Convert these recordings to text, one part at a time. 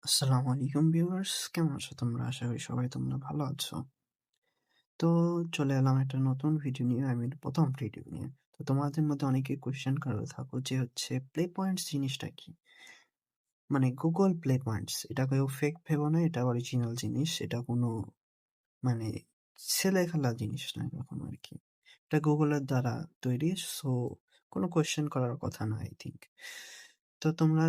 আসসালামু আলাইকুম ভিউয়ার্স, কেমন আছো তোমরা? আশা করি সবাই তোমরা ভালো আছো। তো চলে এলাম একটা নতুন ভিডিও নিয়ে, প্রথম ভিডিও নিয়ে। তো তোমাদের মধ্যে অনেকেই কোয়েশ্চেন করে থাকো যে হচ্ছে প্লে পয়েন্টস জিনিসটা কি? মানে গুগল প্লে পয়েন্টস এটা কেউ ফেক ভেবো না, এটা অরিজিনাল জিনিস। এটা কোনো মানে ছেলে খেলা জিনিস না এরকম আরকি। এটা গুগলের দ্বারা তৈরি। সো কোনো কোয়েশ্চেন করার কথা না আই থিংক। তো তোমরা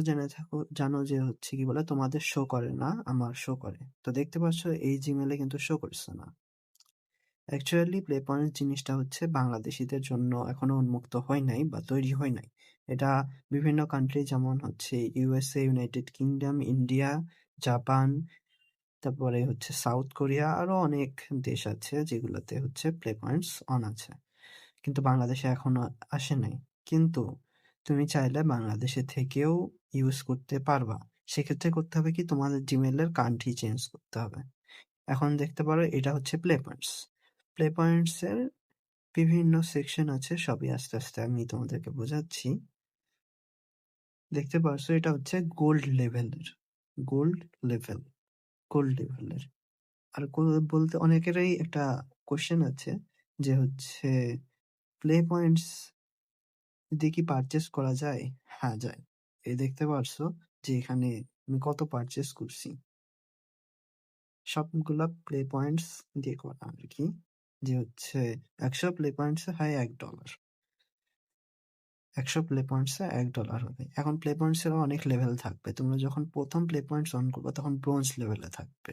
জানো যে হচ্ছে কি বলে তোমাদের শো করে না, আমার শো করে। তো দেখতে পাচ্ছ এই জিমেইলে কিন্তু শো করছে না। অ্যাকচুয়ালি প্লে পয়েন্ট জিনিসটা হচ্ছে বাংলাদেশীদের জন্য এখনো উন্মুক্ত হয় নাই বা তৈরি হয় নাই। এটা বিভিন্ন কান্ট্রি যেমন হচ্ছে USA, United kingdom, India, Japan, তারপরে হচ্ছে সাউথ কোরিয়া, আরো অনেক দেশ আছে যেগুলোতে হচ্ছে প্লে পয়েন্টস অন আছে। কিন্তু বাংলাদেশে এখনো আসে নাই। কিন্তু তুমি চাইলে বাংলাদেশে থেকেও ইউজ করতে পারবা। সেক্ষেত্রে করতে হবে কি, তোমাদের জিমেইলের কান্ট্রি চেঞ্জ করতে হবে। এখন দেখতে পারো এটা হচ্ছে প্লে পয়েন্টস। প্লে পয়েন্টস এর বিভিন্ন সেকশন আছে, সবই আস্তে আস্তে আমি তোমাদেরকে বোঝাচ্ছি। দেখতে পাচ্ছ এটা হচ্ছে গোল্ড লেভেলের। গোল্ড লেভেল, গোল্ড লেভেলের। আর বলতে অনেকেরই একটা কোশ্চেন আছে যে হচ্ছে প্লে পয়েন্টস দিয়ে কি পারচেজ করা যায়? হ্যাঁ, যায়। এই দেখতে পারছো যে এখানে আমি কত পারচেজ করছি। সবগুলা প্লে পয়েন্টস দিয়ে করা আরকি। যে হচ্ছে ১০০ প্লে পয়েন্টস এ হয় $১। ১০০ প্লে পয়েন্টস এ $১ হবে। এখন প্লে পয়েন্টস এরও অনেক লেভেল থাকবে। তোমরা যখন ১ম প্লে পয়েন্টস অন করবে তখন ব্রোঞ্জ লেভেলে থাকবে।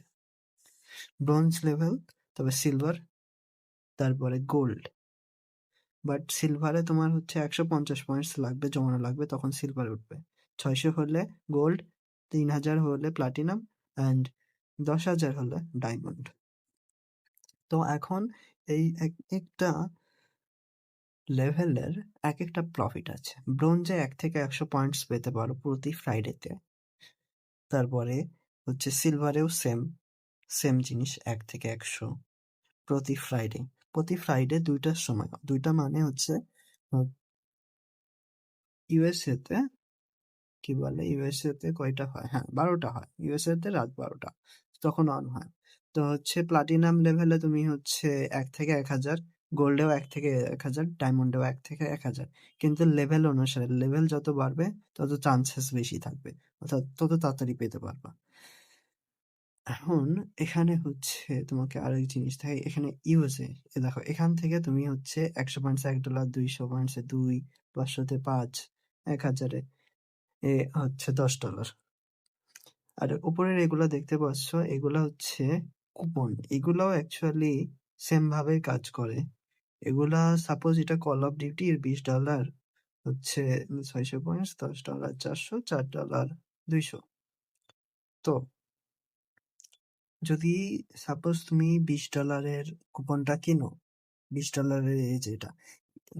ব্রোঞ্জ লেভেল, তবে সিলভার, তারপরে গোল্ড। বাট সিলভারে তোমার হচ্ছে ১৫০ পয়েন্টস লাগবে, জমানো লাগবে, তখন সিলভারে উঠবে। ৬০০ হলে গোল্ড, ৩০০০ হলে প্লাটিনাম অ্যান্ড ১০,০০০ হলে ডায়মন্ড। তো এখন এই একটা লেভেলের একেকটা প্রফিট আছে। ব্রোঞ্জে ১ থেকে ১০০ পয়েন্টস পেতে পারো প্রতি ফ্রাইডেতে। তারপরে হচ্ছে সিলভারেও সেম জিনিস, ১ থেকে ১০০ প্রতি ফ্রাইডে। প্রতি ফ্রাইডে ২ টার সময়। ২ টা মানে হচ্ছে আ ইউএসএ তে কি বলে, ইউএসএ তে কয়টা হয়? হ্যাঁ, ১২ টা হয়। ইউএসএ তে রাত ১২ টা। তখন অন হয়। তো হচ্ছে প্লাটিনাম লেভেলে তুমি হচ্ছে ১ থেকে ১,০০০, গোল্ডেও ১ থেকে ১,০০০, ডায়মন্ডেও ১ থেকে ১,০০০। কিন্তু লেভেল অনুসারে, লেভেল যত বাড়বে তত চান্সেস বেশি থাকবে। অর্থাৎ তত তাড়াতাড়ি পেতে পারবা। এখন এখানে হচ্ছে তোমাকে আরেক জিনিস থাকে, এখানে ইউএসএ। দেখো এখান থেকে তুমি হচ্ছে ১০০ পয়েন্টসে $১, ২০০ পয়েন্টসে ২, ৫০০ তে ৫, ১,০০০ এ হচ্ছে $১০। আর উপরের এগুলা দেখতে পাচ্ছ, এগুলা হচ্ছে কুপন। এগুলাও অ্যাকচুয়ালি সেম ভাবেই কাজ করে। এগুলা সাপোজ এটা কল অফ ডিউটির $20 হচ্ছে ৬০০ পয়েন্টস, $১০, ৪০০, $৪, ২০০। তো যদি সাপোজ তুমি $20 এর কুপনটা কিনো, $20 এর এই যে এটা,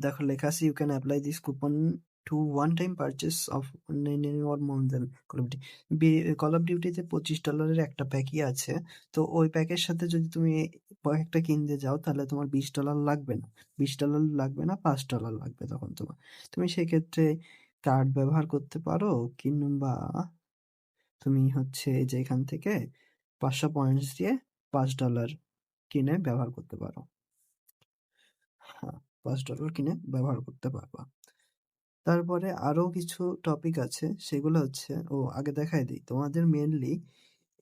দেখো লেখা আছে you can apply this coupon to one time purchase of or more than call of duty. Call of ডিউটিতে $25 একটা প্যাকই আছে। তো ওই প্যাকের সাথে যদি তুমি একটা কিনতে যাও তাহলে তোমার $20 লাগবে না। $20 লাগবে না, $5 লাগবে তখন তোমার। তুমি সেক্ষেত্রে কার্ড ব্যবহার করতে পারো, কিংবা তুমি হচ্ছে এই যে এখান থেকে ৫০০ পয়েন্টস দিয়ে $5 কিনে ব্যবহার করতে পারো। হ্যাঁ, $5 কিনে ব্যবহার করতে পারবা। তারপরে আরো কিছু টপিক আছে, সেগুলো হচ্ছে আগে দেখাই দিই তোমাদের। মেইনলি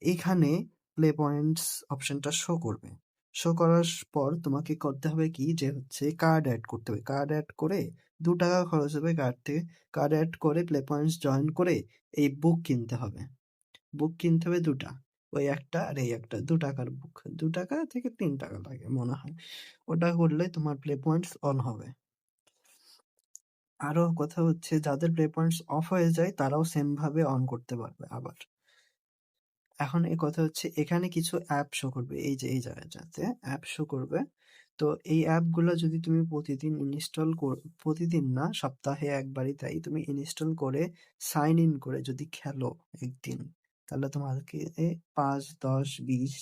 এইখানে প্লে পয়েন্টস অপশনটা শো করবে। শো করার পর তোমাকে করতে হবে কি, যে হচ্ছে কার্ড অ্যাড করতে হবে। কার্ড অ্যাড করে $2 খরচ হবে কার্ড থেকে। কার্ড অ্যাড করে প্লে পয়েন্টস জয়েন করে এই বুক কিনতে হবে। বুক কিনতে হবে ২ টা। ওই একটা আর এই একটা, ৳2 বুক। ৳2 থেকে ৳3 লাগে মনে হয়। ওটা করলে তোমার প্লে পয়েন্টস অন হবে। আরো কথা হচ্ছে যাদের প্লে পয়েন্টস অফ হয়ে যায় তারাও সেম ভাবে অন করতে পারবে আবার। এখন এই কথা হচ্ছে এখানে কিছু অ্যাপ শো করবে, এই যে এই জায়গাটাতে অ্যাপ শো করবে। তো এই অ্যাপগুলো যদি তুমি প্রতিদিন প্রতিদিন না, সপ্তাহে একবারই, তাই তুমি ইনস্টল করে সাইন ইন করে যদি খেলো একদিন, তাহলে তোমাকে ৫, ১০, ২০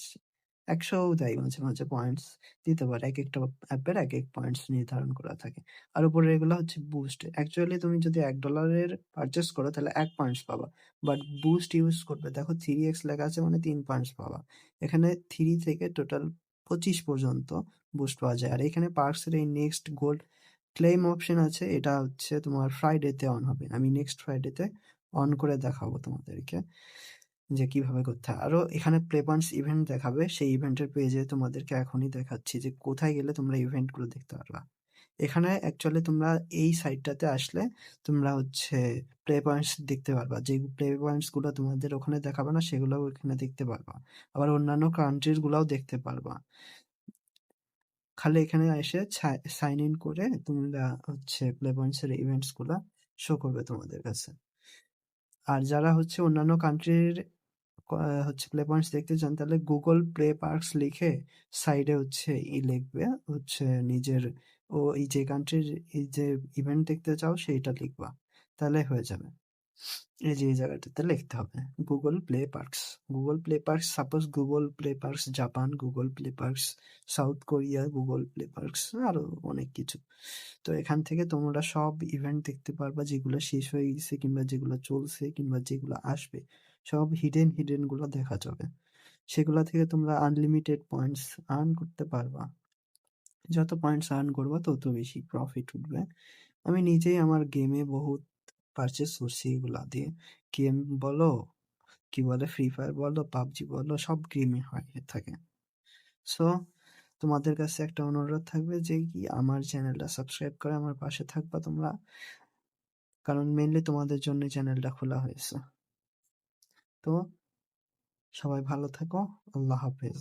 ১০০ও দেয় মাঝে, মাঝে পয়েন্টস দিতে পারে। একেকটা অ্যাপের একেক পয়েন্টস নির্ধারণ করা থাকে। আর উপরে এগুলো হচ্ছে বুস্ট। অ্যাকচুয়ালি তুমি যদি $১ এর পারচেজ করো তাহলে ১ পয়েন্টস পাবা। বাট বুস্ট ইউজ করবে দেখো 3x লেখা আছে মানে ৩ পয়েন্টস পাবা। এখানে ৩ থেকে টোটাল ২৫ পর্যন্ত বুস্ট পাওয়া যায়। আর এখানে পার্কস এর এই নেক্সট গোল্ড ক্লেইম অপশন আছে, এটা হচ্ছে তোমার ফ্রাইডেতে অন হবে। আমি নেক্সট ফ্রাইডেতে অন করে দেখাবো তোমাদেরকে যে কিভাবে করতে হয়। আরো এখানে প্লে পয়েন্টস ইভেন্ট দেখাবে, সেই ইভেন্টের পেজে তোমাদেরকে এখনই দেখাচ্ছি যে কোথায় গেলে তোমরা ইভেন্টগুলো দেখতে পারবা। এখানে অ্যাকচুয়ালি তোমরা এই সাইটটাতে আসলে তোমরা হচ্ছে প্লে পয়েন্টস দেখতে পারবা। যে প্লে পয়েন্টস গুলো তোমাদের ওখানে দেখাবে না সেগুলোও এখানে দেখতে পারবা। আবার অন্যান্য কান্ট্রির গুলাও দেখতে পারবা। খালি এখানে এসে সাইন ইন করে তোমরা হচ্ছে প্লে পয়েন্টস এর ইভেন্টস গুলা শো করবে তোমাদের কাছে। আর যারা হচ্ছে অন্যান্য কান্ট্রির হচ্ছে প্লে পয়েন্টস দেখতে চান তাহলে গুগল প্লে পার্কস লিখে সাইডে হচ্ছে লিখবে হচ্ছে নিজের এই যে কান্ট্রির এই যে ইভেন্ট দেখতে চাও সেইটা লিখবা, তাহলে হয়ে যাবে। এই যে এই জায়গাটাতে লিখতে হবে Google play parks. Google play parks, suppose Google play parks Japan, Google play parks south Korea, Google play parks আরো অনেক কিছু। তো এখান থেকে তোমরা সব ইভেন্ট দেখতে পারবা যেগুলো শেষ হয়ে গেছে কিংবা যেগুলো চলছে কিংবা যেগুলো আসবে। সব হিডেন গুলো দেখা যাবে। সেগুলা থেকে তোমরা আনলিমিটেড পয়েন্টস আর্ন করতে পারবা। যত পয়েন্টস আর্ন করবা তত বেশি প্রফিট উঠবে। আমি নিজেই আমার গেমে বহুত পারচেস করছি এগুলা দিয়ে। গেম বলো, কি বলে ফ্রি ফায়ার বলো, পাবজি বলো, সব গেমে হয় থাকে। সো তোমাদের কাছে একটা অনুরোধ থাকবে যে কি আমার চ্যানেলটা সাবস্ক্রাইব করে আমার পাশে থাকবা তোমরা, কারণ মেইনলি তোমাদের জন্য চ্যানেলটা খোলা হয়েছে। তো সবাই ভালো থেকো। আল্লাহ হাফেজ।